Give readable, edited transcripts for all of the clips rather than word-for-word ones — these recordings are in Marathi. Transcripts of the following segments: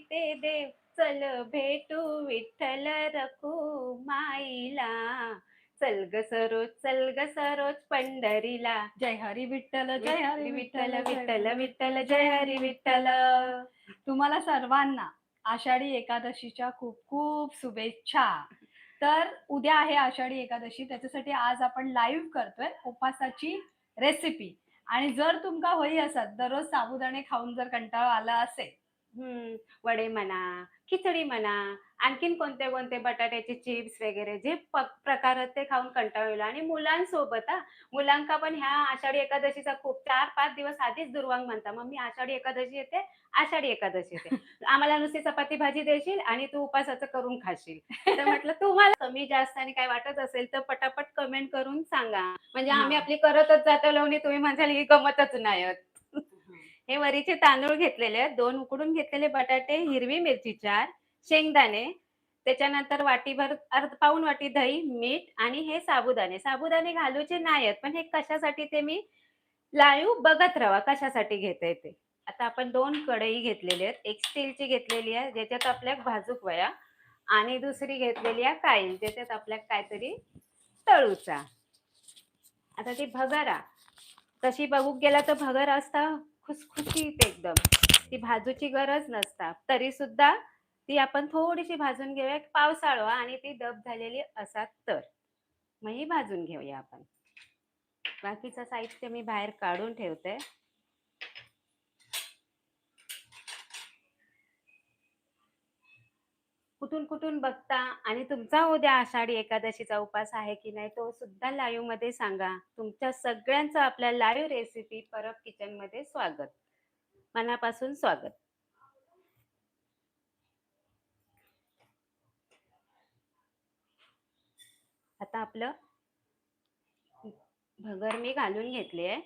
ते देव, चल भेटू विठ्ठल रखुमाईला. चल ग सरोज, चल ग सरोज पंढरीला. जय हरी विठ्ठल, जय हरी विठ्ठल विठ्ठल, विठ्ठल विठ्ठल जय हरी विठ्ठल. तुम्हाला सर्वांना आषाढी एकादशीच्या खूप खूप शुभेच्छा. तर उद्या आहे आषाढी एकादशी, त्याच्यासाठी आज आपण लाईव्ह करतोय उपासाची रेसिपी. आणि जर तुमका होई असत दररोज साबुदाणे खाऊन जर कंटाळा आला असेल, वडे म्हणा, खिचडी म्हणा, आणखीन कोणते कोणते बटाट्याचे चिप्स वगैरे जे प्रकार आहेत ते खाऊन कंटाळलेलो. आणि मुलांसोबत मुलांका पण ह्या आषाढी एकादशीचा खूप 4-5 दिवस आधीच दुर्वांग म्हणता, मम्मी आषाढी एकादशी येते, आषाढी एकादशी येते. आम्हाला नुसती चपाती भाजी देशील आणि तू उपासाचं करून खाशील. तर म्हटलं तुम्हाला कमी जास्त आणि काय वाटत असेल तर पटापट कमेंट करून सांगा, म्हणजे आम्ही आपली करतच जातो लावणी, तुम्ही म्हणसाल ही गमतच नाही होत. हे वरीचे तांदूळ घेतलेले आहेत, 2 उकडून घेतलेले बटाटे, हिरवी मिरची 4, शेंगदाणे, त्याच्यानंतर वाटीभर पाऊण वाटी दही, मीठ आणि हे साबुदाणे. साबुदाणे घालूचे नाही आहेत, पण हे कशासाठी ते मी लाईव्ह बघत राहा कशासाठी घेते ते. आता आपण 2 कढई घेतलेली आहेत. एक स्टीलची घेतलेली आहे ज्याच्यात आपल्या भाजूक वया, आणि दुसरी घेतलेली आहे काळी ज्याच्यात आपल्या काहीतरी तळूचा. आता ती भगरा तशी बघूक गेला तर भगर असता खुसखुशीत एकदम, ती भाजूची गरज नसता, तरी सुद्धा ती आपण थोडीशी भाजून घेऊया पावसाळवा, आणि ती दब झालेली असा तर मग ही भाजून घेऊया आपण. बाकीचं साहित्य मी बाहेर काढून ठेवते. कुठून कुठून बघता आणि तुमचा उद्या आषाढी एकादशीचा उपास आहे की नाही तो सुद्धा लाईव्ह मध्ये सांगा. तुमच्या सगळ्यांचं आपल्या लाईव्ह रेसिपी परब किचन मध्ये स्वागत, मनापासून स्वागत. आता आपलं भगर मी घालून घेतली आहे.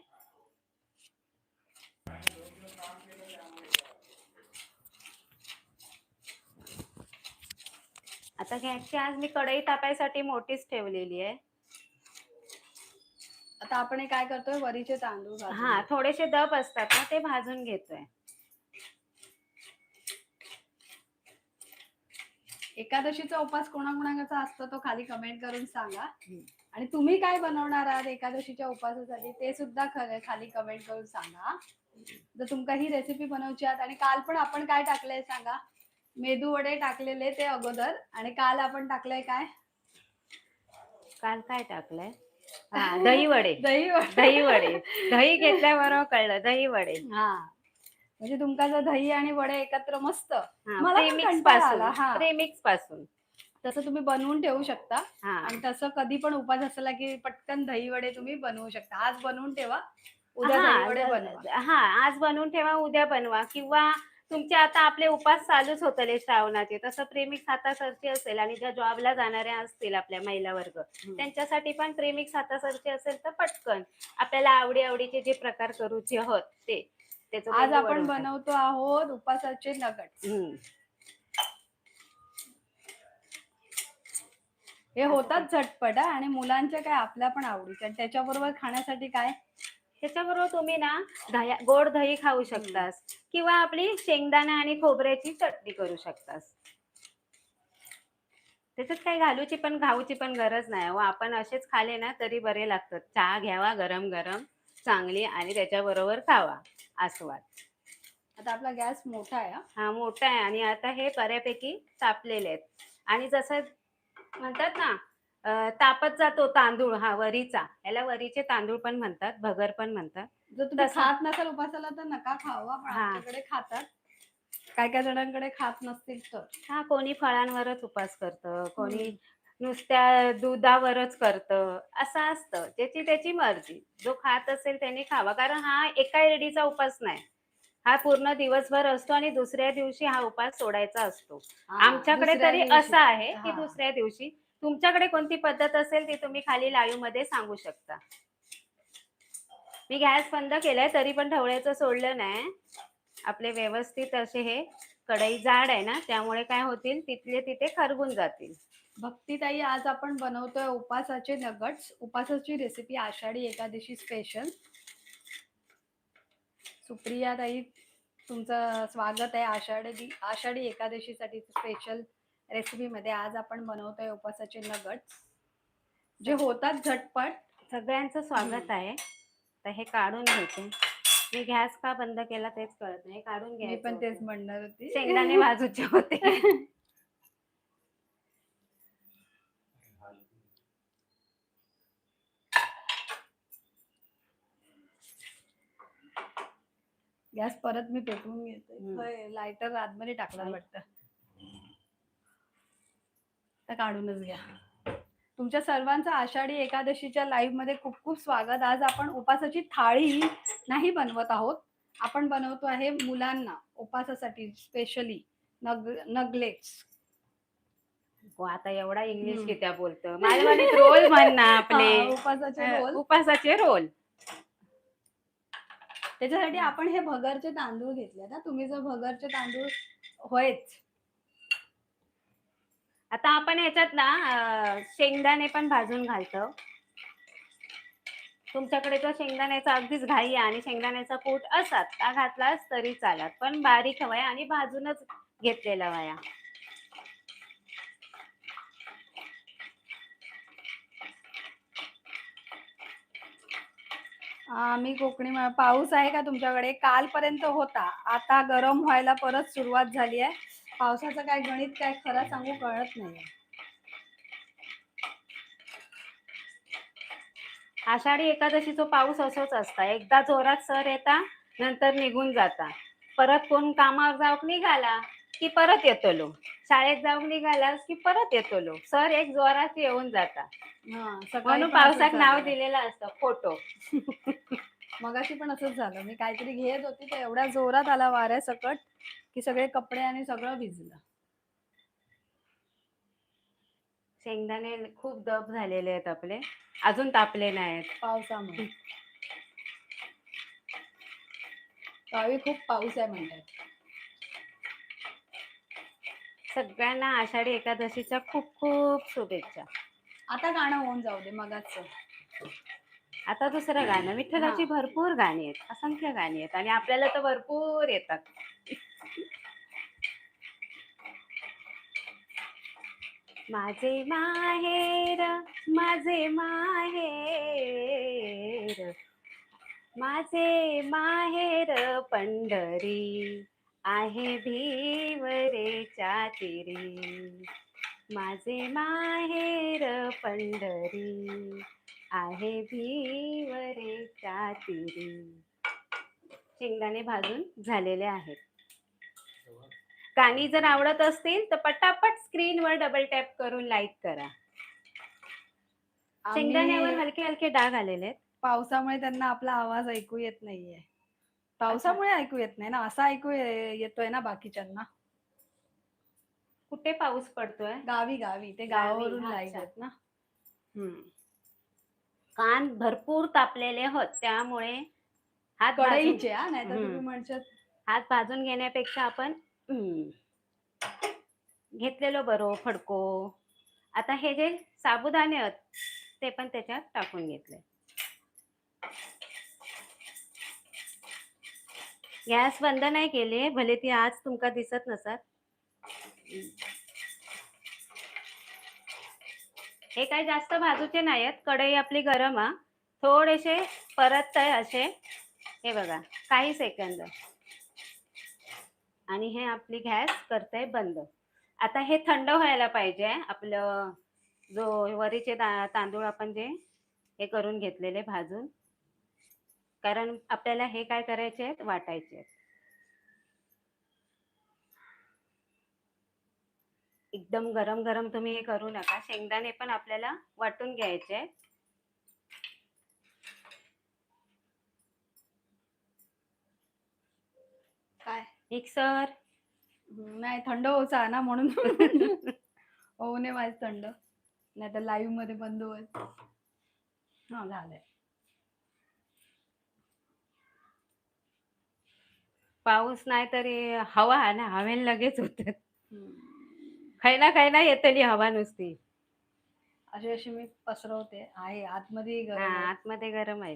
आता गॅसची आज मी कढई तापायसाठी मोठीच ठेवलेली आहे. आता आपण हे काय करतोय, वरीचे तांदूळ थोडेसे दब असतात ना ते भाजून घेतोय. एकादशीचा उपास कोणाकोणाचा असतो तो खाली कमेंट करून सांगा. आणि तुम्ही काय बनवणार आहात एकादशीच्या उपासासाठी ते सुद्धा खाली कमेंट करून सांगा. जर तुमका ही रेसिपी बनवायची आहे. आणि काल पण आपण काय टाकलंय सांगा, मेदू वडे टाकलेले ते अगोदर, आणि काल आपण टाकलंय काय, काल काय टाकलंय, दही वडे. दही वडे दही घेतल्याबरोबर कळलं, दही वडे. म्हणजे तुमका जर दही आणि वडे एकत्र मस्त, मला पण प्रेमिक्स कंटाळा आला. प्रेमिक्स पासून तसं तुम्ही बनवून ठेवू शकता. आणि तसं कधी पण उपास असला की पटकन दही वडे तुम्ही बनवू शकता. आज बनवून ठेवा, उद्या दही वडे बनवा. आज बनवून ठेवा, उद्या बनवा. किंवा तुमचे आता आपले उपास चालूच होतले श्रावणाचे, तसं प्रेमिक्स हातासरची असेल आणि ज्या जॉबला जाणाऱ्या असतील आपल्या महिला वर्ग त्यांच्यासाठी पण प्रेमिक्स हातासरची असेल तर पटकन आपल्याला आवडीचे जे प्रकार करूचे आहोत ते. आज आपण बनवतो आहोत उपासाचे नगट. हे होतात झटपट आणि मुलांच्या काय आपल्या पण आवडीच्या. त्याच्याबरोबर खाण्यासाठी काय, त्याच्याबरोबर तुम्ही ना गोड दही खाऊ शकतास, किंवा आपली शेंगदाणा आणि खोबऱ्याची चटणी करू शकतास. त्याच्यात काही घाऊची पण गरज नाही हो. आपण असेच खाले ना तरी बरे लागतात. चहा घ्यावा गरम गरम चांगली आणि त्याच्याबरोबर खावा आस्वाद. आता आपला गॅस मोठा आहे. मोठा आहे आणि आता हे बऱ्यापैकी तापलेले आहेत. आणि जसं म्हणतात ना तापत जातो तांदूळ वरीचा, याला वरीचे तांदूळ पण म्हणतात, भगर पण म्हणतात. जर तुम्ही खात नसाल उपासाला तर नका खाऊ, पण आमच्याकडे खातात. काय काय जणांकडे खात नसतील तर कोणी फळांवरच उपास करतं, कोणी नुसत्या दुधावरच करतं, असं असतं. ज्याची त्याची मर्जी. जो खात असेल त्याने खावा, कारण हा एका एडीचा उपास नाही, हा पूर्ण दिवसभर असतो आणि दुसऱ्या दिवशी हा उपास सोडायचा असतो. आमच्याकडे तरी असं आहे की दुसऱ्या दिवशी. तुमच्याकडे कोणती पद्धत असेल ती तुम्ही खाली लाईव्ह मध्ये सांगू शकता. मी गॅस बंद केलाय तरी पण ढवळ्याचं सोडलं नाही. आपले व्यवस्थित असे हे कढई जाड आहे ना त्यामुळे काय होतील तिथले तिथे खरगून जातील. भक्तीताई, आज आपण बनवतोय उपासाचे नगट्स. उपासाची रेसिपी आषाढी एकादशी स्पेशल. सुप्रिया ताई तुमचं स्वागत आहे आषाढी एकादशीसाठी स्पेशल रेसिपीमध्ये. आज आपण बनवतोय उपासाचे नगट्स जे होतात झटपट. सगळ्यांचं स्वागत आहे. तर हे काढून घेते. मी गॅस का बंद केला तेच कळत नाही. काढून मी घ्यायचं पण तेच होतं. म्हणणार होती. शेंगदाणे भाजूचे होते. गॅस परत मी पेटवून घेते. लायटर आतमध्ये टाकला वाटतं. तर काढूनच घ्या. तुमच्या सर्वांचं आषाढी एकादशीच्या लाईव्ह मध्ये खूप खूप स्वागत. आज आपण उपासाची थाळी नाही बनवत आहोत. आपण बनवतो आहे मुलांना उपासासाठी स्पेशली नगलेट्स. आता एवढा इंग्लिश किती बोलतो. माझ्या रोल म्हण ना आपले. उपासाचे रोल. उपासाचे रोल. त्याच्यासाठी आपण हे भगरचे तांदूळ घेतले ना. तुम्ही जर भगरचे तांदूळ होयच. आता आपण याच्यात ना शेंगदाणे पण भाजून घालतो. तुमच्याकडे तो शेंगदाण्याचा अगदीच घाई आणि शेंगदाण्याचा कूट असात का घातलास तरी चालत, पण बारीक हवाय आणि भाजूनच घेतलेला वया. मी कोकणी पाऊस आहे का तुमच्याकडे? कालपर्यंत होता, आता गरम व्हायला परत सुरुवात झाली आहे. पावसाचं काय गणित काय खरं सांगू कळत नाही. आषाढी एकादशीचा पाऊस असोच असता. एकदा जोरात सर येता, नंतर निघून जाता. परत कोण कामावर जाऊक निघाला की परत येतो लो. शाळेत जाऊक निघालास की परत येतो लो. सर एक जोरात येऊन जाता. म्हणून पावसाक नाव दिलेलं असतं फोटो. मगाशी पण असंच झालं. मी काहीतरी घेत होती तर एवढ्या जोरात आला वाऱ्यासकट की सगळे कपडे आणि सगळं भिजलं. शेंगदाणे खूप दब झालेले आहेत आपले, अजून तापले नाहीत पावसामुळे. गावी खूप पाऊस आहे म्हणतात. सगळ्यांना आषाढी एकादशीच्या खूप खूप शुभेच्छा. आता गाणं होऊन जाऊ दे मगाच. आता दुसरं गाणं. विठ्ठलाची भरपूर गाणी आहेत, असंख्य गाणी आहेत आणि आपल्याला तर भरपूर येतात. माझे माहेर, माझे माहेर, माझे माहेर पंढरी आहे भीवरेच्या तीरी. माझे माहेर पंढरी आहे भीवरेच्या तीरी. शेंगदाणे भाजून झालेले आहेत. गाणी जर आवडत असतील तर पटापट स्क्रीनवर डबल टॅप करून लाईक करा. शेंगदाण्यावर हलके हलके डाग आलेले आहेत. पावसामुळे त्यांना आपला आवाज ऐकू येत नाहीये. पावसामुळे ऐकू येत नाही ना, असा ऐकू येतोय ना बाकीच्यांना. कुठे पाऊस पडतोय? गावी गावी. ते गावावरून लाईव्ह आहेत ना. कान भरपूर तापलेले होत, त्यामुळे हात कढईचे नाही तर तुम्ही म्हणशात हात भाजून घेण्यापेक्षा आपण घेतलेलो बरो फडको. आता हे जे साबुदाणे आहेत ते पण त्याच्यात टाकून घेतले. गॅस बंद नाही केले, भले ती आज तुमका दिसत नसत. हे काही जास्त भाजूचे नाहीत. कढई आपली गरम हा. थोडेसे परत असे हे बघा काही सेकंद आणि हे आपली गॅस करते बंद. आता हे थंड व्हायला पाहिजे. आपलं जो वरीचे तांदूळ आपण जे हे करून घेतलेले भाजून, कारण आपल्याला हे काय करायचे आहेत, वाटायचे आहेत. एकदम गरम गरम तुम्ही हे करू नका. शेंगदाणे पण आपल्याला वाटून घ्यायचे. काय मिक्सर नाही, थंड होचा ना म्हणून. होऊ नये माझं थंड, नाही तर लाईव्ह मध्ये बंद होईल. हा झालंय. पाऊस नाही तरी हवा आहे ना, हवेन लगेच होत. खायला येतली हवा नुसती. अशी मी पसरवते. आहे आतमध्ये गरम आहे. आतमध्ये गरम आहे.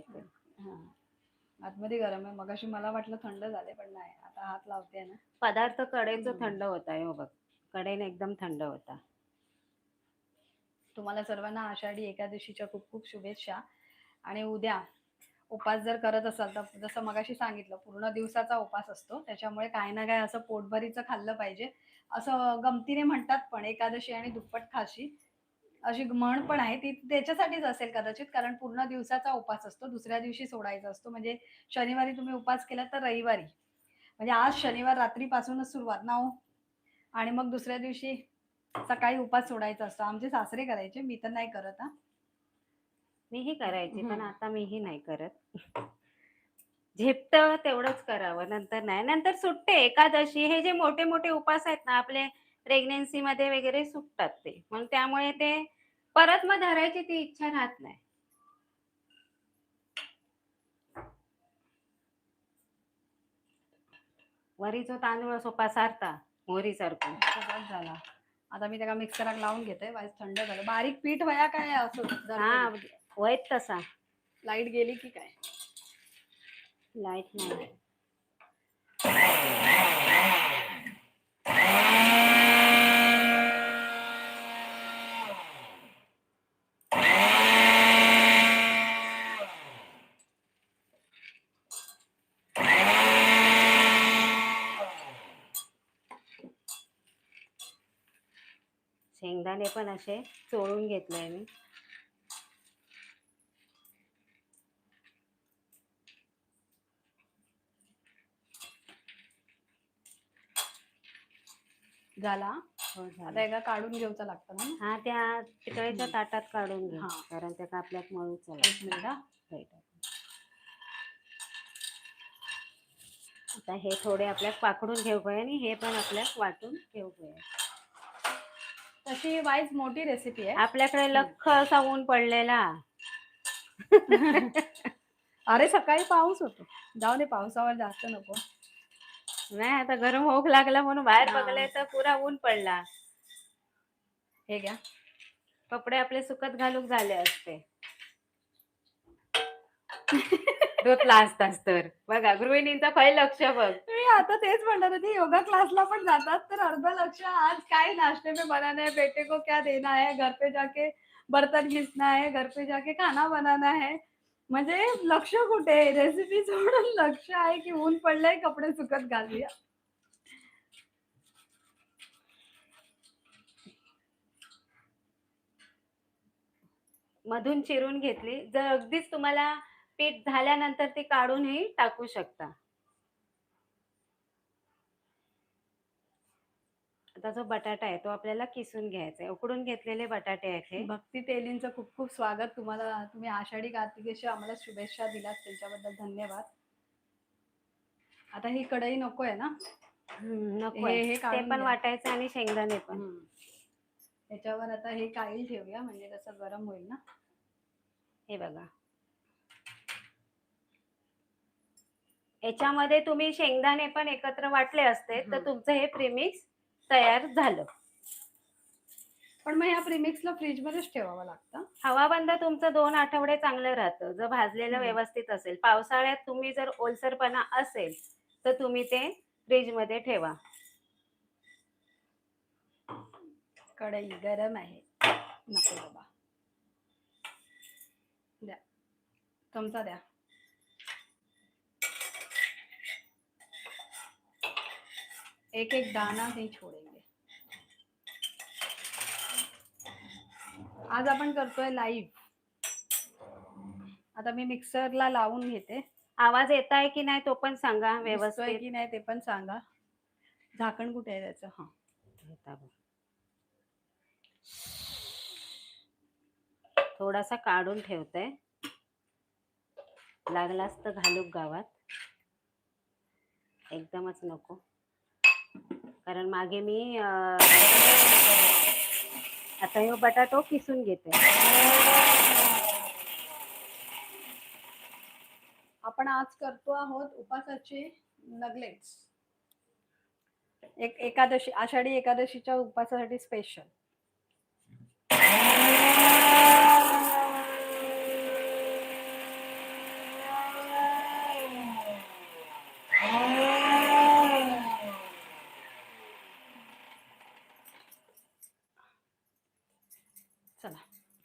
आतमध्ये गरम आहे. मगाशी मला वाटलं थंड झाले, पण नाही. आता हात लावते ना. पदार्थ कडेचं हम्म. थंड होत आहे, हो बघ. कडेने एकदम थंड होता. तुम्हाला सर्वांना आषाढी एकादशीच्या खूप खूप शुभेच्छा. आणि उद्या उपास जर करत असाल तर जसं मगाशी सांगितलं, पूर्ण दिवसाचा उपास असतो, त्याच्यामुळे काही ना काही असं पोटभरीचं खाल्लं पाहिजे. असं गमतीने म्हणतात पण, एकादशी आणि दुप्पट खाशी अशी म्हण पण आहे. ती त्याच्यासाठीच असेल कदाचित, कारण पूर्ण दिवसाचा उपास असतो, दुसऱ्या दिवशी सोडायचा असतो. म्हणजे शनिवारी तुम्ही उपास केला तर रविवारी, म्हणजे आज शनिवार रात्रीपासूनच सुरुवात ना हो. आणि मग दुसऱ्या दिवशी सकाळी उपास सोडायचा असतो. आमचे सासरे करायचे, मी तर नाही करत हा. मीही करायची, पण हम्म. आता मीही नाही करत. झेपतं तेवढंच करावं, नंतर नाही. नंतर सुटते एकादशी. हे जे मोठे मोठे उपास आहेत ना आपले, प्रेग्नेन्सी मध्ये वगैरे सुटतात ते. मग त्यामुळे ते परत मग धरायची ती इच्छा राहत नाही. वरीचो तांदूळ सोपा सारता मोहरी सारखं. तसाच झाला. आता मी त्याला मिक्सराक लावून घेते. वाईस थंड झालं. बारीक पीठ व्हाया काय असं हा, दरदरीत? वयच तसा. लाईट गेली की काय? लाईट नाही. शेंगदाणे पण असे चोळून घेतले मी. झाला. हो, आता झालं. एका काढून घेऊचं लागतं ना. हा, त्या तिकडच्या ताटात काढून घे, हा. कारण त्याचा आपल्यात मळू एक चला. मिनिट हा. आता हे थोडे आपल्यात पाकडून घेऊया आणि हे पण आपल्यात वाटून घेऊया. तशी वाईज मोठी रेसिपी आहे. आपल्याकडे लख असा ऊन पडलेला. अरे सकाळी पाऊस होतो. जाऊ दे, पावसावर जास्त नको. नाही, आता गरम होऊ लागला म्हणून बाहेर हा. बघले तर पुरा ऊन पडला. हे घ्या. कपडे आपले सुकत घालूक झाले असते. धुतला असतास तर. बघा, गृहिणींचा पहिलं लक्ष बघ. मी आता तेच म्हणणार होती, योगा क्लासला पण जातात तर अर्ध लक्ष आज काय नाश्ते में बनाना है, बेटे को क्या देना है, घर पे जाके बर्तन घिसना है, घर पे जाके खाना बनाना है. म्हणजे लक्ष कुठे? रेसिपी सोडून लक्ष आहे की ऊन पडलंय, कपडे सुकत घालूया. मधून चिरून घेतली. जर अगदीच तुम्हाला पीठ झाल्यानंतर ती काढूनही टाकू शकता. आता जो बटाटा आहे तो आपल्याला किसून घ्यायचा आहे. उकडून घेतलेले बटाटे आहेत हे. भक्ती तेलींचं खूप खूप स्वागत तुम्हाला. तुम्ही आषाढी कार्तिकेच्या आम्हाला शुभेच्छा दिलात, त्याच्याबद्दल धन्यवाद. आता ही कढई नकोय ना? नकोय. हे ते काढून पण घ्या. वाटायचं आणि शेंगदाणे पण. त्याच्यावर आता हे काढी ठेवूया, म्हणजे कसं गरम होईल ना. हे बघा, याच्यामध्ये तुम्ही शेंगदाणे पण एकत्र वाटले असते तर तुमचं हे प्रीमिक्स तयार झालं. पण मग ह्या प्रीमिक्सला फ्रीज मध्येच ठेवावं लागतं. हवाबंद तुमचं 2 आठवडे चांगलं राहतं, जर भाजलेलं व्यवस्थित असेल. पावसाळ्यात तुम्ही जर ओलसरपणा असेल तर तुम्ही ते फ्रीज मध्ये ठेवा. कढई गरम आहे. नको बाबा, द्या चमचा द्या. एक एक दाना नहीं छोडेंगे. आज आपण करतोय लाईव्ह. आता मी मिक्सरला लावून घेते. आवाज येत आहे की नाही तो पण सांगा दिसतोय व्यवस्थित. की नाही ते पण सांगा. झाकण कुठे आहे त्याचं? हा, थोडासा काढून ठेवते, लागलाच तर घालूक गावात. एकदमच नको, कारण मागे मी आता हे बटाटो किसून घेते. आपण आज करतो आहोत उपासाचे नगलेट्स. एकादशी, आषाढी एकादशीच्या उपासासाठी स्पेशल.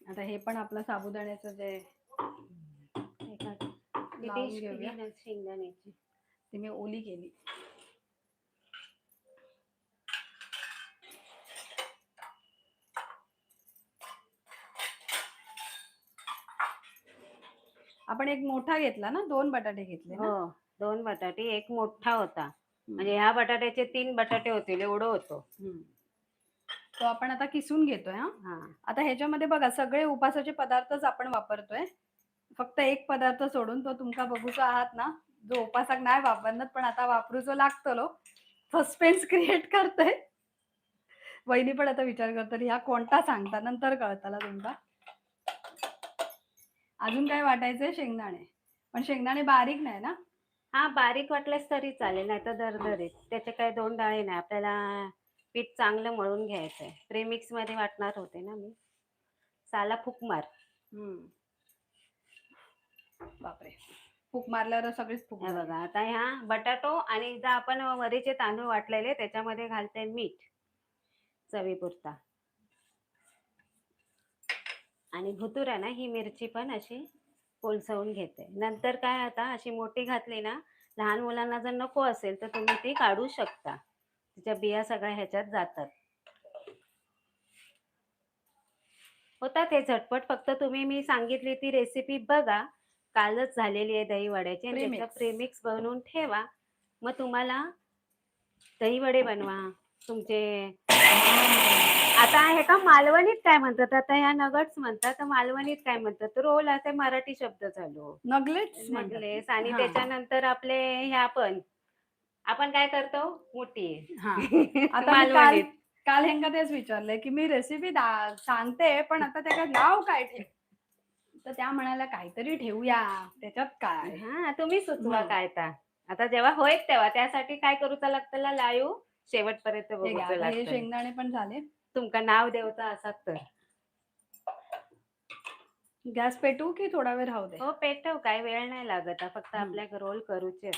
आता हे पण आपलं साबुदाण्याचं जे एका ती लावून डिश घेऊया. केली ना शेंगदाण्याची. ती मी ओली केली. आपण एक मोठा घेतला ना, 2 बटाटे घेतले ना? हो, 2 बटाटे, एक मोठा होता. हम्म. म्हणजे ह्या बटाट्याचे 3 बटाटे होतील एवढं होतं. हम्म. तो आपण आता किसून घेतोय हा. हां. आता ह्याच्यामध्ये बघा सगळे उपासाचे पदार्थच आपण वापरतोय. फक्त एक पदार्थ सोडून, तो तुमका बघूचो आहात ना, जो उपासाक नाही वापरणार पण आता वापरूचो लागतलो. सस्पेन्स क्रिएट करतोय. वहिनी पण आता विचार करतात ह्या कोणता सांगता, नंतर कळताला तुमका. अजून काय वाटायचंय? शेंगदाणे. पण शेंगदाणे बारीक नाही ना? हां, बारीक वाटलेस तरी चालेल, नाहीतर दरदरीत. त्याचे काही 2 डाळी नाही. आपल्याला पीठ चांगलं मळून घ्यायचंय. प्रेमिक्समध्ये वाटणार होते ना मी. साला फूक मार. हम्म. बापरे, फूक मारल्यावर सगळीच फूक हे झाली. बघा, आता ह्या बटाटो आणि जे आपण वरीचे तांदूळ वाटलेले त्याच्यामध्ये घालते मीठ चवीपुरता. आणि भुतूर आहे ना, ही मिरची पण अशी कोलसवून घेते. नंतर काय, आता अशी मोठी घातली ना, लहान मुलांना जर नको असेल तर तुम्ही ती काढू शकता. तिच्या बिया सगळ्या ह्याच्यात जातात. होतात हे झटपट. फक्त तुम्ही मी सांगितली ती रेसिपी बघा. कालच झालेली आहे दही वड्याची, आणि त्याचं प्रेमिक्स. प्रेमिक्स बनवून ठेवा. मग तुम्हाला दही वडे बनवा तुमचे. आता हे का मालवणीत काय म्हणतात, आता ह्या नगट्स म्हणतात, तर मालवणीत काय म्हणतात, रोल असे मराठी शब्द चालू. नगलेट्स म्हणतात. नगलेस. आणि हा. त्याच्यानंतर आपले ह्या पण आपण काय करतो, मोठी हा. आता मी काल मालवणीत. काल ह्यांका तेच विचारलंय की मी रेसिपी सांगते पण आता त्याच्यात नाव काय ठेव, तर त्या म्हणाल्या काहीतरी ठेवूया त्याच्यात काय. हा, तुम्ही सुचवा हम्म. काय ता. आता जेव्हा होईल तेव्हा त्यासाठी काय करूचा लागतं, लाईव्ह शेवटपर्यंत हे घ्या, बघूचं आता हे लागतं. शेंगदाणे पण झाले. तुमका नाव देवचा असात तर. गॅस पेटवू की थोडा वेळ राहू दे? हो, पेटव, काय वेळ नाही लागत. फक्त हम्म. आपल्या रोल करूचे.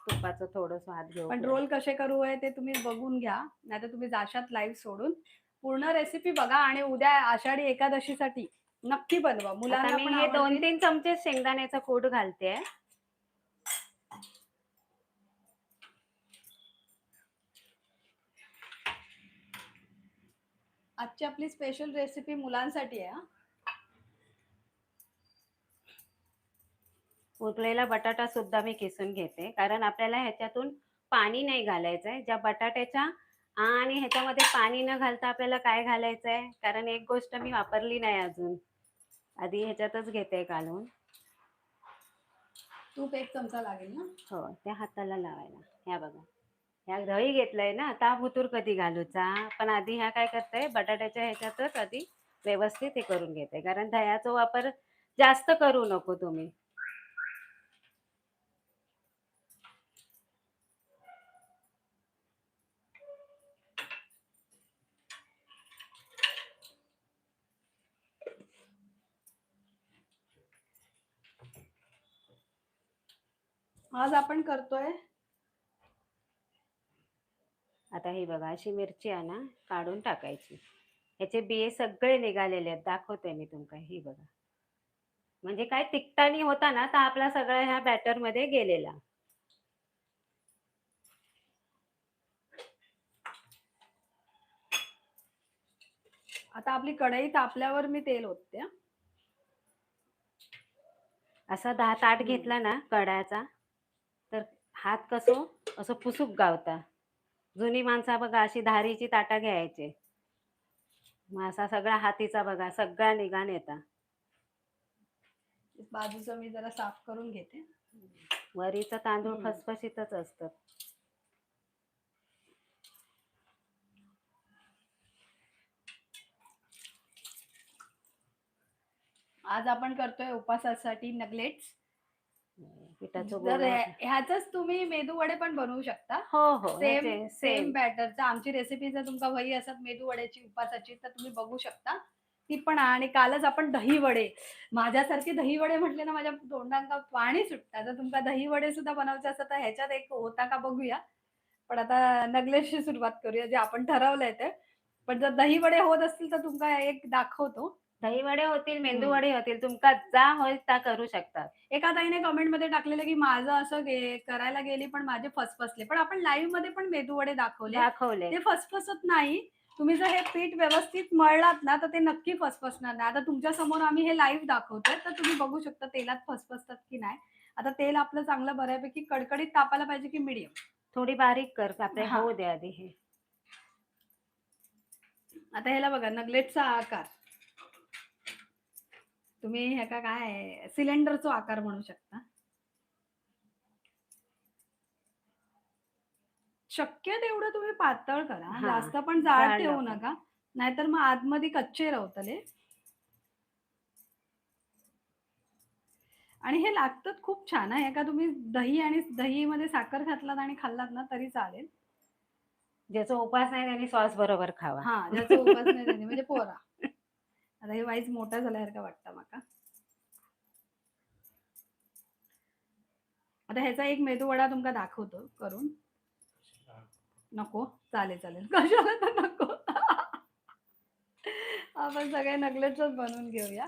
तुपाचं थोडं स्वाद घेऊ. पण रोल कसे करू आहे ते तुम्ही बघून घ्या, नाहीतर तुम्ही जाशात लाईव्ह सोडून. पूर्ण रेसिपी बघा आणि उद्या आषाढी एकादशीसाठी नक्की बनवा, आता मुलांना मी पण हे आवडतील. 2-3 चमचे शेंगदाण्याचा कूट घालते. आजची आपली स्पेशल रेसिपी मुलांसाठी आहे हा. उरलेला बटाटा सुद्धा मी किसून घेते, कारण आपल्याला ह्याच्यातून पाणी नाही घालायचंय. ज्या बटाट्याच्या आणि ह्याच्यामध्ये पाणी न घालता आपल्याला काय घालायचंय, कारण एक गोष्ट मी वापरली नाही अजून, आधी ह्याच्यातच घेते घालून. तूप 1 चमचा लागेल ना? हो, त्या हाताला लावायला. ह्या बघा, ह्या दही घेतलंय ना, ता भुतूर कधी घालूचा. पण आधी ह्या काय करते, बटाट्याच्या ह्याच्यातच आधी व्यवस्थित हे करून घेते, कारण दह्याचा वापर जास्त करू नको तुम्ही. आज आपण करतोय. आता ही बघा, अशी मिरची आहे ना, काढून टाकायची. ह्याचे बिये सगळे निघालेले आहेत, दाखवते मी तुमका. ही बघा, म्हणजे काय तिकटानी होता ना, तर आपला सगळा ह्या बॅटर मध्ये गेलेला. आता आपली कढई तापल्यावर मी तेल ओतते. असा 10 ताट घेतला ना कडाचा, तर हात कसं असं पुसूक गावता. जुनी माणसं बघा अशी धारीची ताटा घ्यायचे, मग असा सगळा हातीचा बघा सगळा निघाण येता. बाजूचं मी जरा साफ करून घेते. वरीचं तांदूळ फसफशीतच असतं. आज आपण करतोय उपासासाठी नगलेट्स. पिठाचं जर गोळं. ह्याच तुम्ही मेदू वडे पण बनवू शकता. हो हो, सेम ह्याचे सेम सेम. बॅटरचा. आमची रेसिपी जर तुमका वही असत मेदू वड्याची उपासाची, तर तुम्ही बघू शकता ती पण. आणि कालच आपण दही वडे, माझ्यासारखे दही वडे म्हटले ना माझ्या तोंडांका पाणी सुटतं. जर तुमका दही वडे सुद्धा बनवायचे असतात तर ह्याच्यात एक होता का बघूया. पण आता नगलेटची सुरुवात करूया, जे आपण ठरवलंय ते. पण जर दही वडे होत असतील तर तुमका एक दाखवतो. दही वडे होतील, मेंदू हम्म. वडे होतील. तुमका जा होईल त्या करू शकतात. एका ताईने कमेंट मध्ये टाकलेलं की माझं असं करायला गेली पण माझे फसफसले. पण आपण लाईव्ह मध्ये पण मेदूवडे दाखवले. दाखवले. ते फसफसत नाही. तुम्ही जर हे पीठ व्यवस्थित मळलात ना, तर ते नक्की फसफसणार नाही. आता तुमच्या समोर आम्ही हे लाईव्ह दाखवतोय, तर तुम्ही बघू शकता तेलात फसफसतात की नाही. आता तेल आपलं चांगलं बऱ्यापैकी कडकडीत तापायला पाहिजे की मीडियम? थोडी बारीक कर, आपले हां. होऊ दे आधी हे. आता ह्याला बघा नगलेटचा आकार. तुम्ही ह्याचा काय सिलेंडरचा आकार म्हणू शकता. शक्य तेवढं तुम्ही पातळ करा. हां, जास्त पण जाड जाड ठेवू नको. नका. नाहीतर मग आतमध्ये कच्चे राहतले. आणि हे लागतात खूप छान हां. हे का तुम्ही दही आणि दहीमध्ये साखर घातलात आणि खाल्लात ना तरी चालेल. ज्याचा उपास नाही त्यांनी सॉस बरोबर खावा. हां, ज्याचा उपास नाही त्याने म्हणजे पोरा. आता हे वाईज मोठा झाल्यासारखं वाटतं माका. आता ह्याचा एक मेदूवडा तुमका दाखवतो करून. नको? चालेल, चालेल. कशाला तर नको. आपण सगळे नगलेटच बनवून घेऊया.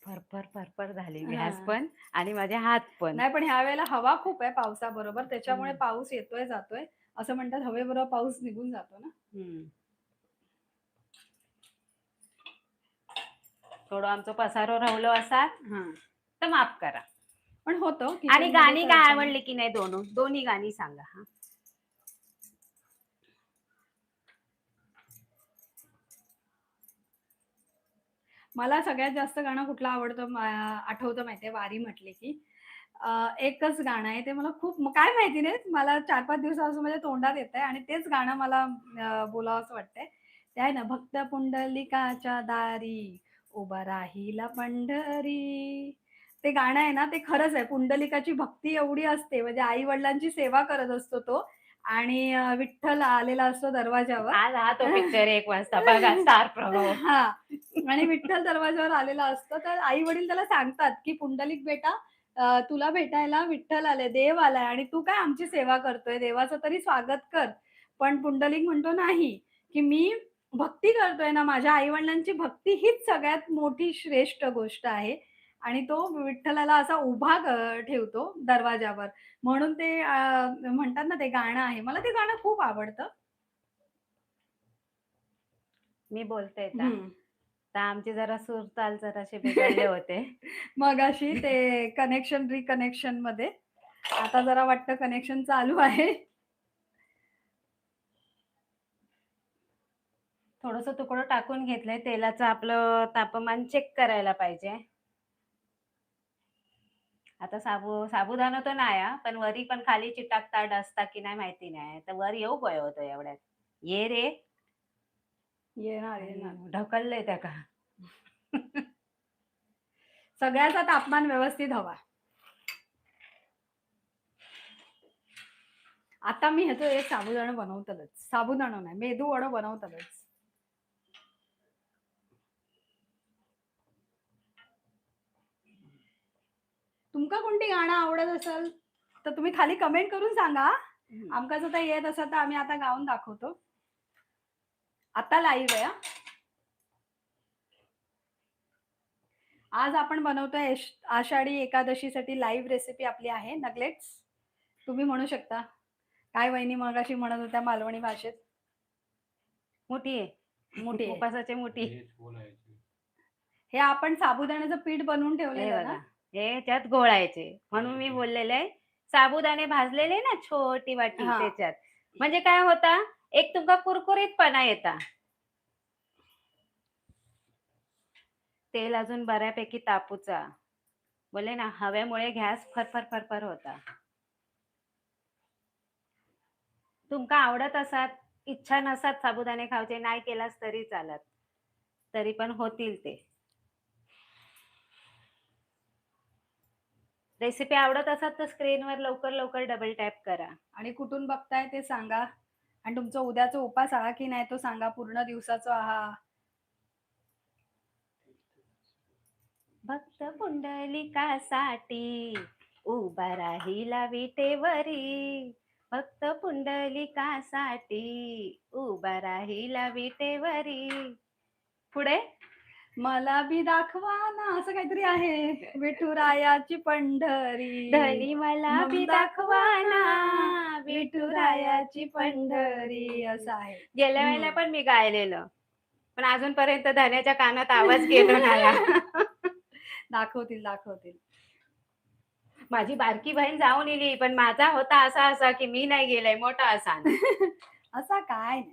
फरफर, फरफर झाली गॅस हां. पण आणि माझे हात पण. नाही पण ह्या वेळेला हवा खूप आहे पावसाबरोबर. त्याच्यामुळे हं, पाऊस येतोय, जातोय. असं म्हणतात हवेबरोबर पाऊस निघून जातो ना. हं. थोडं आमचं पसारो राहिलो असात, हां. तर माफ करा. पण होतं आणि किचनमध्ये गाणी काय करताना. आवडली की नाही दोन्ही गाणी सांगा हां. मला सगळ्यात जास्त गाणं कुठलं आवडतं आठवतं माहितीये वारी म्हटली की एकच गाणं आहे ते मला खूप काय माहिती नाही मला 4-5 दिवसापासून माझ्या तोंडात येतंय आणि तेच गाणं मला बोलावसं वाटतंय. ते आहे ना, भक्त पुंडलिकाच्या दारी उभा राहिला पंढरी. ते गाणं आहे ना, ते खरंच आहे. पुंडलिकाची भक्ती एवढी असते म्हणजे आई-वडिलांची सेवा करत असतो तो आणि विठ्ठल आलेला असतो दरवाजावर. आज हा तो पिक्चर 1 वाजता बघा स्टार प्रवाह. हां. आणि विठ्ठल दरवाजावर आलेला असतो, तर आई-वडील त्याला सांगतात, की "पुंडलिक बेटा, तुला भेटायला विठ्ठल आलाय, देव आलाय आणि तू काय आमची सेवा करतोय? देवाचं तरी स्वागत कर." पण पुंडलिक म्हणतो, "नाही, की मी भक्ती करतोय ना, माझ्या आई-वडिलांची भक्ती हीच सगळ्यात मोठी श्रेष्ठ गोष्ट आहे." आणि तो विठ्ठलाला असा उभा ठेवतो दरवाजावर. म्हणून ते म्हणतात ना, ते गाणं आहे. मला ते गाणं खूप आवडतं. मी बोलते आता. हं. तर आमचे जरा सूर ताल जरासे बिघडले होते. मगाशी ते रिकनेक्शनमध्ये. आता जरा वाटतं कनेक्शन चालू आहे. थोडंसं तुकडं टाकून घेतलंय. तेलाचं आपलं तापमान चेक करायला पाहिजे. आता साबुदाणा तर नाही हां, पण वरी पण खाली चिटाकता डसता की नाही माहिती नाही. तर वर येऊ गयो होतो एवढ्यात. ये रे. येणार, आणि येणार. ढकललंय त्या का. सगळ्याचा तापमान व्यवस्थित हवा. आता मी ह्याचं एक साबुदाणा बनवतलच. साबुदाणा नाही, मेदू वडा बनवतलच. तुमका कोणती गाणं आवडत असेल, तर तुम्ही खाली कमेंट करून सांगा. हं. आमका जर येत असेल तर आम्ही आता गाऊन दाखवतो. आता लाईव्ह आहे हां. आज आपण बनवतोय आषाढी एकादशीसाठी लाईव्ह रेसिपी आपली आहे नगलेट्स. तुम्ही म्हणू शकता. काय वहिनी मगाशी म्हणत होत्या मालवणी भाषेत? मोठी आहे. मोठी आहे. उपासाची मोठी. हे आपण साबुदाण्याचं पीठ बनवून हे ठेवलेलं ना? बघा, हे त्यात घोळायचे. म्हणून मी बोललेले आहे, साबुदाणे भाजलेले ना छोटी वाटी हां. त्याच्यात. म्हणजे काय होता, एक तुमका कुरकुरीतपणा येता. तेल अजून बऱ्यापैकी तापूचा. बोलले ना, हवेमुळे गॅस फरफर, फरफर होता. तुमका आवडत असात, इच्छा नसात साबुदाणे खावचे, नाही केलास तरी चालत. तरी पण होतील ते. रेसिपी आवडत असाल तर स्क्रीनवर लवकर लवकर डबल टॅप करा. आणि कुठून बघताय ते सांगा. आणि तुमचा उद्याचा उपास आहा की नाही तो सांगा. पूर्ण दिवसाचा आहा. भक्त पुंडलिकासाठी उभा राहिला विटेवरी. फक्त पुंडलिकासाठी उभा राहिला विटेवरी. पुढे मला बी दाखवा ना असं काहीतरी आहे. विठुरायाची पंढरी. धनी मला बी दाखवा ना विठुरायाची पंढरी असं आहे. गेल्या वेळेला पण मी गायलेलं, पण अजूनपर्यंत धन्याच्या कानात आवाज गेलो नाही. दाखवतील दाखवतील. माझी बारकी बहीण जाऊन येली, पण माझा होता असा की मी नाही गेले मोठा असा. असा काय नाही.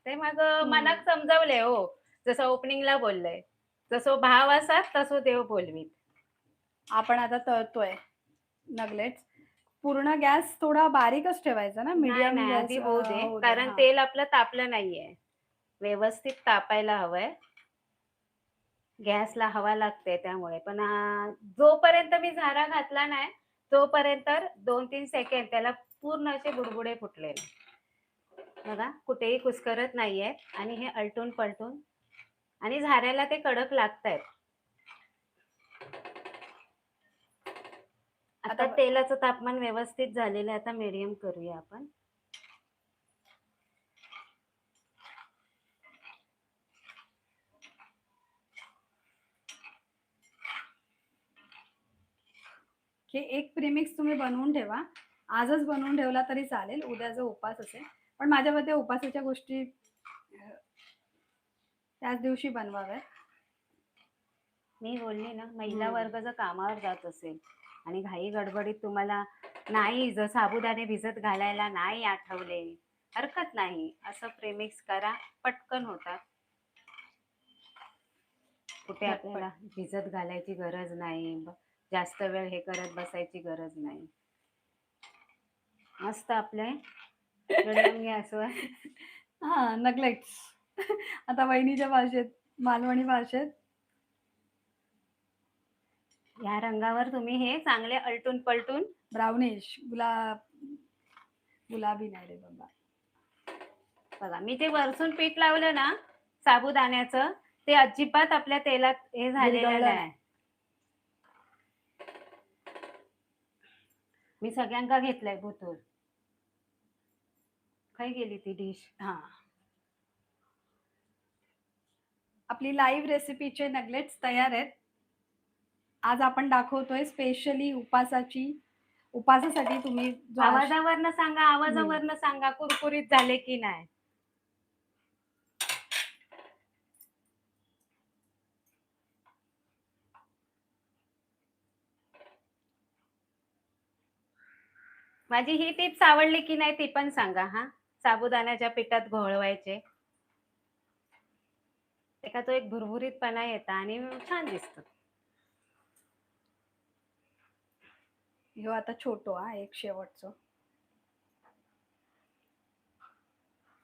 ते मग मनात समजवले हो. जसं ओपनिंगला बोललंय, जसो भाव असात तसो देव बोलवीत. आपण आता तळतोय नगलेट्स. पूर्ण गॅस थोडा बारीकच ठेवायचा ना, मीडियम नाही, गॅस आधी होऊ दे, होऊ दे. कारण हा. तेल आपलं तापलं नाहीये. व्यवस्थित तापायला हवंय. गॅसला हवा लागते त्यामुळे. पण जोपर्यंत मी झारा घातला नाही, तोपर्यंत 2-3 सेकंड त्याला पूर्ण असे बुडबुडे फुटलेले. बघा, कुठेही कुस्करत नाहीये आणि हे अलटून पलटून आणि झाऱ्याला ते कडक लागतायत. आता तेलाचं तापमान व्यवस्थित झालेलं आहे. आता मीडियम करूया आपण. हे एक प्रीमिक्स तुम्ही बनवून ठेवा. आजच बनवून ठेवला तरी चालेल, उद्या जर उपास असेल. पण माझ्या मते उपासाच्या गोष्टी त्याच दिवशी बनवाव्यात. मी बोलली ना, महिला वर्ग जर कामावर जात असेल आणि घाई गडबडीत तुम्हाला नाही, जर साबुदाणे भिजत घालायला नाही आठवले, हरकत नाही, असं प्रेमिक्स करा, पटकन होतात. कुठे आपल्याला भिजत घालायची गरज नाही, जास्त वेळ हे करत बसायची गरज नाही. मस्त आपले मिडियम गॅसवर. हा, नगलेट्स. आता वहिनीच्या भाषेत, मालवणी भाषेत. या रंगावर तुम्ही हे चांगले अलटून पलटून ब्राउनिश गुलाबी नाही रे बाबा. बघा, मी ते वरसून पीठ लावलं ना साबुदाण्याचं, ते अजिबात आपल्या तेलात हे झालेलं नाही. मी सगळ्यांका घेतलंय भुतूर. काय गेली ती डिश. हा, आपली लाईव्ह रेसिपीचे नगलेट्स तयार आहेत. आज आपण दाखवतोय स्पेशली उपासासाठी. तुम्ही आवाजावरनं सांगा, आवाजावरनं सांगा कुरकुरीत झाले की नाही. माझी ही टिप्स आवडली की नाही ती पण सांगा हा. साबुदाण्याच्या पिठात घोळवायचे, एका तो एक भुरभुरीतपणा येता आणि छान दिसत. ह्यो आता छोटो एक शेवटचं.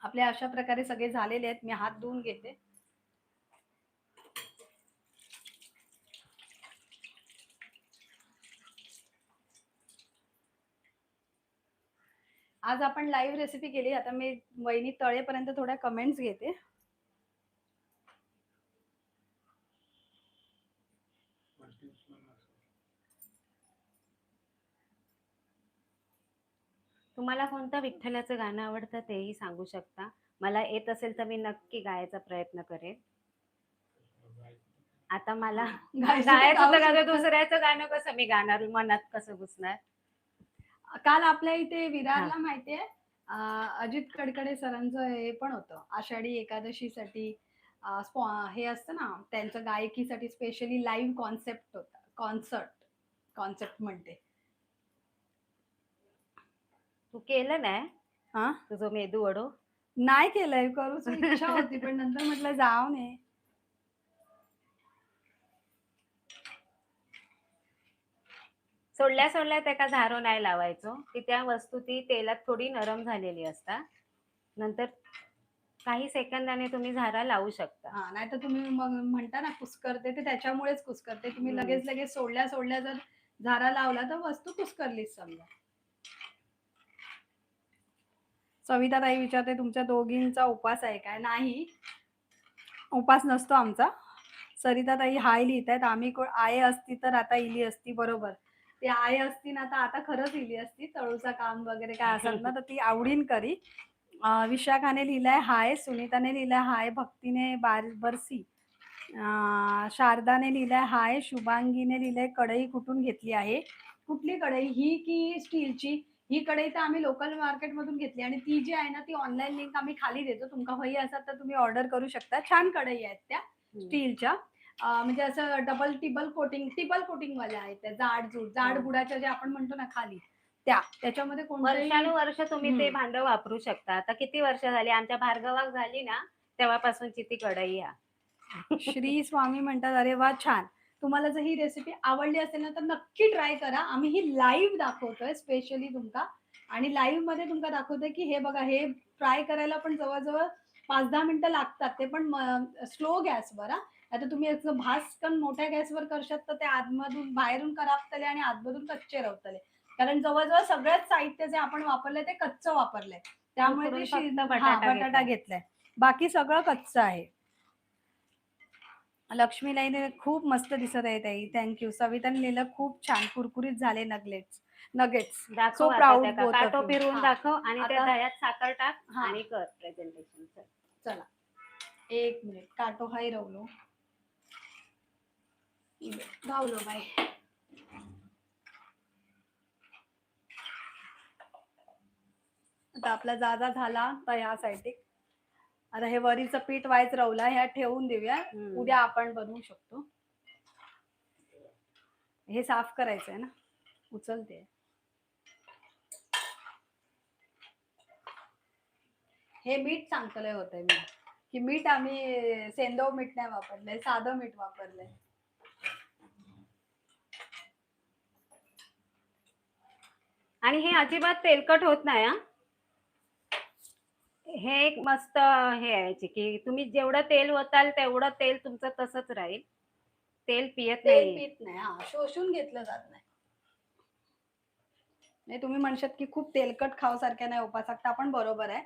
आपले अशा प्रकारे सगळे झालेले आहेत. मी हात धुवून घेते. आज आपण लाईव्ह रेसिपी केली. आता मी वहिनी तळेपर्यंत थोड्या कमेंट्स घेते. तुम्हाला कोणतं विठ्ठलाचं गाणं आवडतं तेही सांगू शकता. मला येत असेल तर मी नक्की गायचा प्रयत्न करेन. आता मला गायचं होतं का, दुसऱ्याचं गाणं कसं मी गाणार, मनात कसं घुसणार. काल आपल्या इथे विरारला माहितीये अजित कडकडे सरांचं हे पण होतं, आषाढी एकादशीसाठी हे असतं ना, त्यांचं गायकीसाठी स्पेशली लाईव्ह कॉन्सेप्ट होता. कॉन्सेप्ट म्हणते. तू केलं नाही हा, तुझं मेदू वडो. नाही केलंय, करूची इच्छा होती पण नंतर म्हटलं जाऊ नये. सोडल्या सोडल्या त्याका झारो नाही लावायचो, की त्या वस्तू ती तेलात थोडी नरम झालेली असतात. नंतर काही सेकंदाने तुम्ही झारा लावू शकता. हा, नाही तर तुम्ही मग म्हणता ना कुस्करते, ते त्याच्यामुळेच कुस्करते. तुम्ही लगेच सोडल्या जर झारा लावला तर वस्तू कुस्करलीच समजा. सविता ताई विचारते तुमच्या दोघींचा उपास आहे काय. नाही, उपास नसतो आमचा. सरिता ताई हाय लिहित आहेत. आम्ही आहे असती तर आता इली असती. बरोबर. ती आई असती ना तर आता खरंच लिहिली असती तळूचं काम वगैरे काय असत ना तर ती आवडीन करी. विशाखाने लिहिलंय हाय, सुनीताने लिहिलंय हाय, भक्तीने बरसी, शारदाने लिहिलंय हाय, शुभांगीने लिहिलंय कढई कुठून घेतली आहे. कुठली कढई ही की स्टीलची? ही कढई तर आम्ही लोकल मार्केटमधून घेतली आणि ती जी आहे ना ती ऑनलाईन लिंक आम्ही खाली देतो. तुमका हवी असेल तर तुम्ही ऑर्डर करू शकता. छान कढई आहेत त्या स्टीलच्या. म्हणजे असं टिबल कोटिंग वाल्या आहेत त्या जाड हो. बुडाच्या जे आपण म्हणतो ना खाली त्याच्यामध्ये कोणतंही वर्षानुवर्ष तुम्ही ते भांड वापरू शकता. आता किती वर्ष झाली आमच्या भार्गवाक झाली ना तेव्हापासूनची ती कढई आहे. श्री स्वामी म्हणतात अरे वा छान. तुम्हाला जर ही रेसिपी आवडली असेल ना तर नक्की ट्राय करा. आम्ही ही लाईव्ह दाखवतोय स्पेशली तुमका आणि लाईव्ह मध्ये तुमका दाखवतोय की हे बघा हे फ्राय करायला पण जवळजवळ 5-10 मिनिटं लागतात. ते पण स्लो गॅसवर. आता तुम्ही याचं भास्कन मोठ्या गॅसवर करशात तर ते आतमधून बाहेरून करापतले आणि आतमधून कच्चे रवतले. कारण जवळजवळ सगळ्याच साहित्य जे आपण वापरलंय ते कच्चं वापरलंय. त्यामुळे उकडून ते फक्त बटाटा घेतलाय. बाकी सगळं कच्चं आहे. लक्ष्मी लाईने खूप मस्त दिसत आहे ताई. थँक्यू. सविताने लिहिलं खूप छान कुरकुरीत झाले नगेट्स. दाखव सो आता त्या प्राऊड बोथ ऑफ काटो यू. फिरवून दाखव आणि त्या आता दह्यात साखर टाक हा आणि कर प्रेझेंटेशन. चला 1 मिनिट काटो हाय रवलो गावलो बाय. आता आपला जादा झाला तर ह्या साईड आता हे वरीचं पीठ व्हायच रवला ह्या ठेवून देऊया. उद्या आपण बनवू शकतो. हे साफ करायचंय ना उचलते. हे मीठ चांगलं होतंय मी की मीठ आम्ही सेंदव मीठ नाही वापरलंय साधं मीठ वापरलंय. आणि हे अजिबात तेलकट होत नाही हा. हे एक मस्त हे आहे की तुम्ही जेवढं तेल ओताल तेवढं तेल तुमचं तसंच राहील. तेल पियत नाही. हा शोषून घेतलं जात नाही. नाही तुम्ही म्हणशात की खूप तेलकट खावसारख्या नाही उपासात तर आपण बरोबर आहे.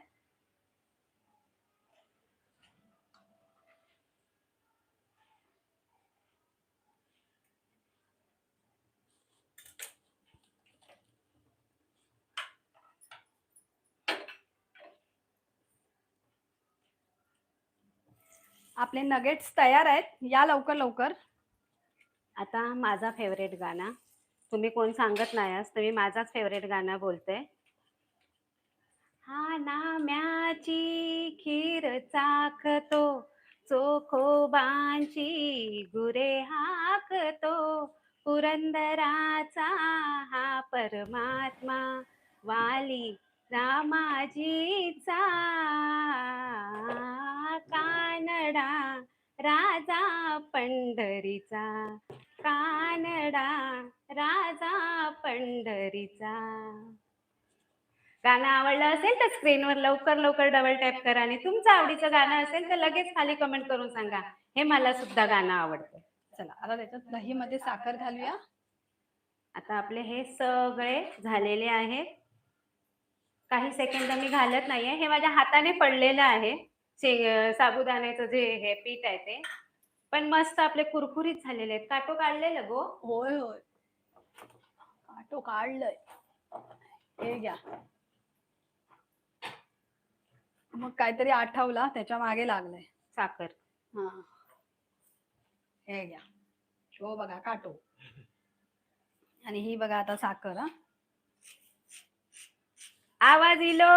आपले नगेट्स तयार आहेत. या लवकर लवकर. आता माझा फेवरेट गाणं तुम्ही कोण सांगत नाही आज तुम्ही माझाच फेवरेट गाणं बोलते. हा नाम्याची खीर चाखतो चोखोबांची गुरे हाकतो पुरंदराचा हा परमात्मा वाली रामाजीचा कानडा राजा पंढरीचा कानडा राजा पंढरीचा. गाणं आवडलं असेल तर स्क्रीनवर लवकर लवकर डबल टॅप करा आणि तुमचं आवडीचं गाणं असेल तर लगेच खाली कमेंट करून सांगा हे मला सुद्धा गाणं आवडतं. चला आता त्याच्यात दही मध्ये साखर घालूया. आता आपले हे सगळे झालेले आहेत. काही सेकंद मी घालत नाहीये. हे माझ्या हाताने पडलेलं आहे साबुदाण्याचं जे हे पीठ आहे ते. पण मस्त आपले कुरकुरीत झालेले आहेत. काटो काढलेलं गो. होय होय काटो काढलंय. हे घ्या. मग काहीतरी आठवला त्याच्या मागे लागलंय साखर. हा हे घ्या. शो बघा काटो आणि ही बघा आता साखर. आवाज इलो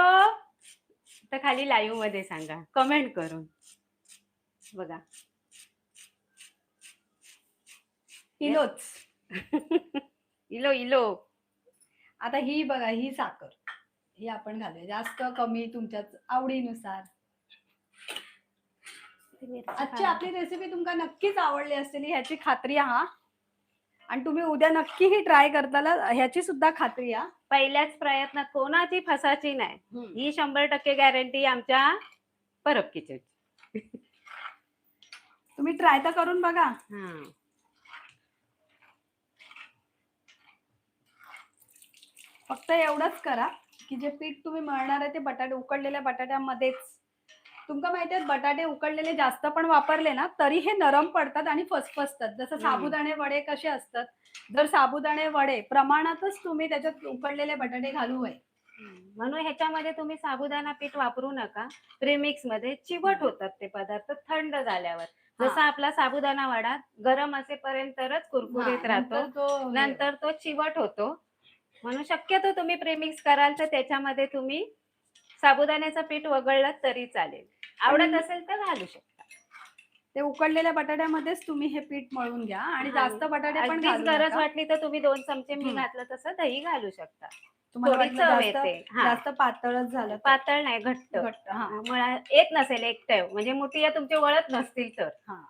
तर खाली लाईव्ह मध्ये सांगा कमेंट करून. बघा इलोच. इलो इलो. आता ही बघा ही साखर ही आपण घालूया जास्त कमी तुमच्या आवडीनुसार. आजची आपली रेसिपी तुमका नक्कीच आवडली असेल ह्याची खात्री हा. आणि तुम्ही उद्या नक्की ही ट्राय करताना ह्याची सुद्धा खात्री हा. पहिल्याच प्रयत्नात कोणाची फसाची नाही. ही 100% गॅरंटी आमच्या परब किचनची. तुम्ही ट्राय तर करून बघा. फक्त एवढंच करा की जे पीठ तुम्ही मळणार आहे ते उकडलेल्या बटाट्यामध्येच तुमका माहितीये बटाटे उकडलेले जास्त पण वापरले ना तरी हे नरम पडतात आणि फसफसतात. जसं हं. साबुदाणे वडे कसे असतात. जर साबुदाणे वडे प्रमाणातच तुम्ही त्याच्यात उकडलेले बटाटे घालू आहे. म्हणून ह्याच्यामध्ये तुम्ही साबुदाणा पीठ वापरू नका. प्रीमिक्समध्ये चिवट होतात ते पदार्थ थंड झाल्यावर. हां, जसा आपला साबुदाणा वडा गरम असेपर्यंतच हां. कुरकुरीत राहतो. नंतर तो हे नंतर तो चिवट होतो. म्हणून शक्यतो तुम्ही प्रीमिक्स कराल तर त्याच्यामध्ये तुम्ही साबुदाण्याचं पीठ वगळलं तरी चालेल. आवडत पण असेल तर घालू शकता. ते उकडलेल्या बटाट्यामध्येच तुम्ही हे पीठ मळून घ्या आणि हां. जास्त बटाटे पण अगदीच घालू गरज नका. वाटली तर तुम्ही 2 चमचे मी हं. घातलं तसं दही घालू शकता. तुम्हाला थोडी वाटलं चव जास्त येते. हां. जास्त पातळच झालं तर. पातळ नाही, घट्ट. घट्ट हां, येत नसेल एकटव म्हणजे मुठिया तुमचे वळत नसतील तर. हां.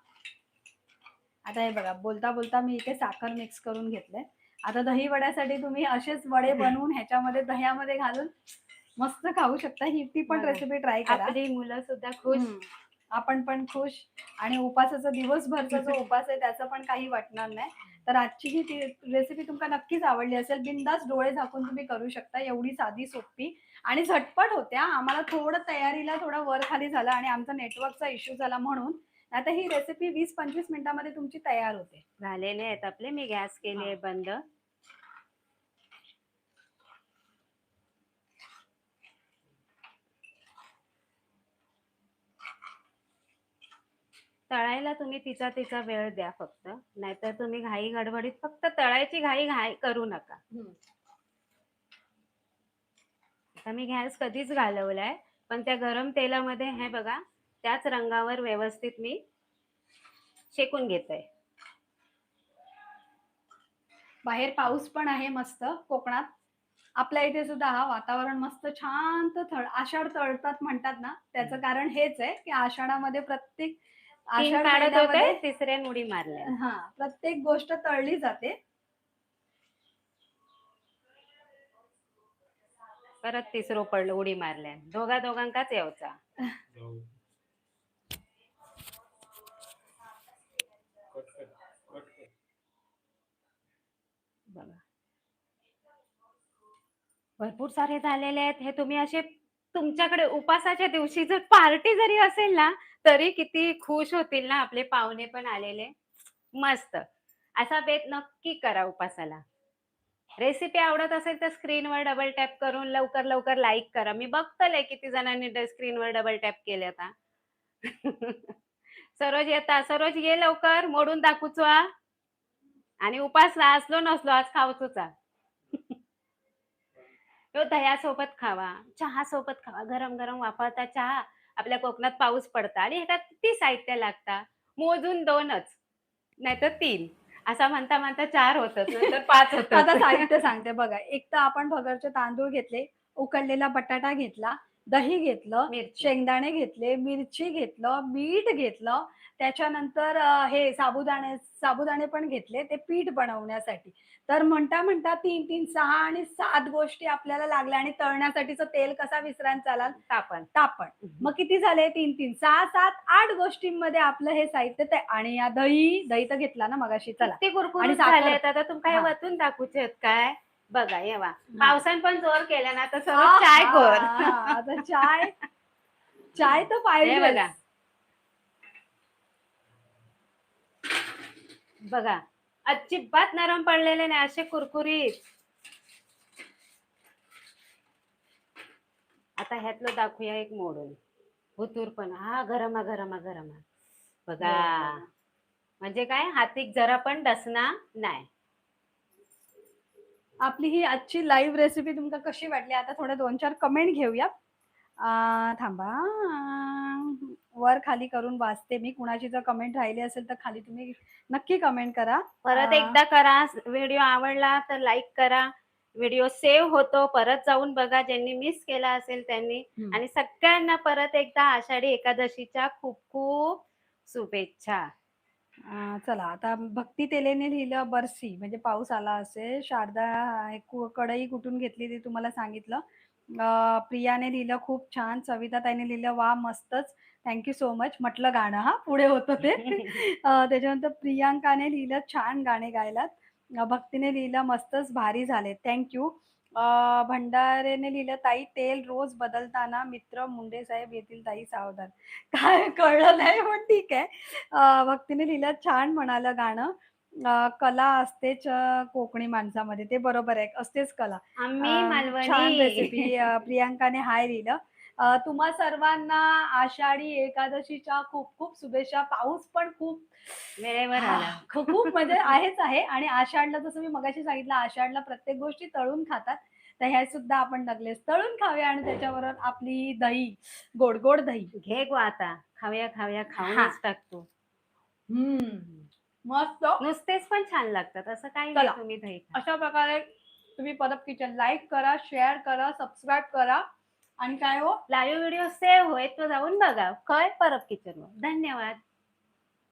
आता हे बघा बोलता-बोलता मी इथे साखर मिक्स करून घेतलंय. आता दही वड्यासाठी तुम्ही असेच वडे बनवून ह्याच्यामध्ये दह्यामध्ये घालून मस्त खाऊ शकता. ती पण बघा, रेसिपी ट्राय करा. आपली मुलं सुद्धा खुश. हं. आपण पण खुश आणि उपासाचा दिवसभरचा जो उपास आहे त्याचं पण काही वाटणार नाही. तर आजची ही रेसिपी तुम्हाला नक्कीच आवडली असेल. बिनधास्त डोळे झाकून तुम्ही करू शकता. एवढी साधी, सोपी आणि झटपट होत्या. आम्हाला थोडं तयारीला थोडा वर-खाली झाला आणि आमचा नेटवर्कचा इश्यू झाला म्हणून. नाहीतर ही रेसिपी 20-25 मिनिटामध्ये तुमची तयार होते. झालेले आहेत आपले. मी गॅस केली हां. आहे बंद. तळायला तुम्ही तिचा तिचा वेळ द्या फक्त. नाहीतर तुम्ही घाई गडबडीत फक्त तळायची घाई करू नका. हं. आता मी गॅस कधीच घालवलाय, पण त्या गरम तेलामध्ये हे बघा, त्याच रंगावर व्यवस्थित मी शेकून घेते. बाहेर पाऊस पण आहे मस्त कोकणात. आपल्या इथे सुद्धा हा वातावरण मस्त शांत आषाढ तळतात म्हणतात ना, त्याचं कारण हेच आहे, की आषाढामध्ये प्रत्येक 3 आषाढ काढत होते, महिन्यामध्ये तिसऱ्यान उडी मारल्या. हां, प्रत्येक गोष्ट तळली जाते. परत तिसरं पडलं उडी मारल्या. दोघांकाच यावचा. बघा. भरपूर सारे झालेले आहेत. हे तुम्ही असे तुमच्याकडे उपासाच्या दिवशी जर पार्टी जरी असेल ना, तरी किती खुश होतील ना आपले पाहुणे पण आलेले. मस्त. असा बेत नक्की करा उपासाला. रेसिपी आवडत असेल तर स्क्रीनवर डबल टॅप करून लवकर लाईक करा. मी बघतलंय किती जणांनी स्क्रीनवर डबल टॅप केले आता. सरोज येता. सरोज ये लवकर मोडून दाखवूचो हा. आणि उपास असलो नसलो आज खाऊचोचा. तो दह्यासोबत खावा, चहासोबत खावा. गरम-गरम वाफाळता चहा. आपल्या कोकणात पाऊस पडता आणि ह्याच्यात किती साहित्य लागतं. मोजून 2च नाहीतर 3 असा म्हणता 4 होतात, नंतर 5 आता होतात. साहित्य सांगते बघा. एक तर आपण भगरचे तांदूळ घेतले, उकडलेला बटाटा घेतला, दही घेतलं, मिरची. शेंगदाणे घेतले, मिरची घेतलं, मीठ घेतलं. त्याच्यानंतर हे साबुदाणे पण घेतले ते पीठ बनवण्यासाठी. तर म्हणता 3-3, 6 आणि 7 गोष्टी आपल्याला लागल्या आणि तळण्यासाठीचं तेल कसा विसरायला चालाल? तापण. तापण. मग किती झाले 3-3, 6, 7, 8 गोष्टींमध्ये आपलं हे साहित्य आणि या दही तर घेतला ना मगाशी चला. किती आणि कुरकुरीत साखर झालेत. आता तुम्ही काय हां. वतून दाखवचे आहेत काय? बघा हे पहा. हां. पावसाने पण जोर केला ना, तर सर्व चाय कर. आता चाय तर हे पाहिजेच. बघा. बघा. अजिबात नरम पडलेले नाही, असे कुरकुरीत. आता ह्यातलं दाखवूया एक मोडून. हुतूरपणा. हा गरमा. बघा. हो. म्हणजे काय हातीक जरा पण डसना नाही. आपली ही आजची लाईव्ह रेसिपी तुमका कशी वाटली? आता थोड्या 2-4 कमेंट घेऊया. थांबा. वर खाली करून वाचते मी. कुणाची जर कमेंट राहिली असेल तर खाली तुम्ही नक्की कमेंट करा. परत एकदा करा. व्हिडिओ आवडला तर लाईक करा. व्हिडिओ सेव्ह होतो. परत जाऊन बघा ज्यांनी मिस केला असेल त्यांनी. हं. आणि सगळ्यांना परत एकदा आषाढी एकादशीच्या खूप खूप शुभेच्छा. चला आता भक्ती तेलेने लिहिलं बरसी म्हणजे पाऊस आला असेल. शारदा कढई कुठून घेतली ते तुम्हाला सांगितलं. प्रियाने लिहिलं खूप छान. सविताताईने लिहिलं वाह! मस्तच. Thank so much. म्हटलं गाणं हां, पुढे होतं ते. त्याच्यानंतर प्रियांकाने लिहिलं छान गाणे गायलात. भक्तीने लिहिलं मस्तच भारी झाले. थँक भंडारेने लिहिलं, ताई तेल रोज बदलताना मित्र मुंडे साहेब येतील ताई सावधान. काय कळलं नाही पण ठीक आहे. भक्तीने लिहिलं, छान म्हणालं गाणं. कला असतेच कोकणी माणसामध्ये. ते बरोबर आहे. असतेच कला. आम्ही छान मालवणी. रेसिपी. प्रियांकाने हाय लिहिलं. तुम्हा सर्वांना आषाढी एकादशीच्या खूप खूप शुभेच्छा. पाऊस पण खूप वेळेवर हां, आला. खूप म्हणजे आहेच आहे आणि आषाढला जसं मी मगाशी सांगितलं, आषाढला प्रत्येक गोष्टी तळून खातात. तर ह्या सुद्धा आपण नकलेस तळून खाऊया आणि त्याच्याबरोबर आपली दही, गोड-गोड दही. घे गो आता. खाऊया, खाऊया, हां. खाऊनच टाकतो. हम्म. मस्त. नुसतेच पण छान लागतात. असं काही नाही चला, तुम्ही दही खा. अशा प्रकारे तुम्ही परब किचन लाईक करा, शेअर करा, सबस्क्राईब करा आणि काय हो लाईव्ह व्हिडिओ सेव्ह होईल तो जाऊन बघा. कळ परब किचनवर. धन्यवाद.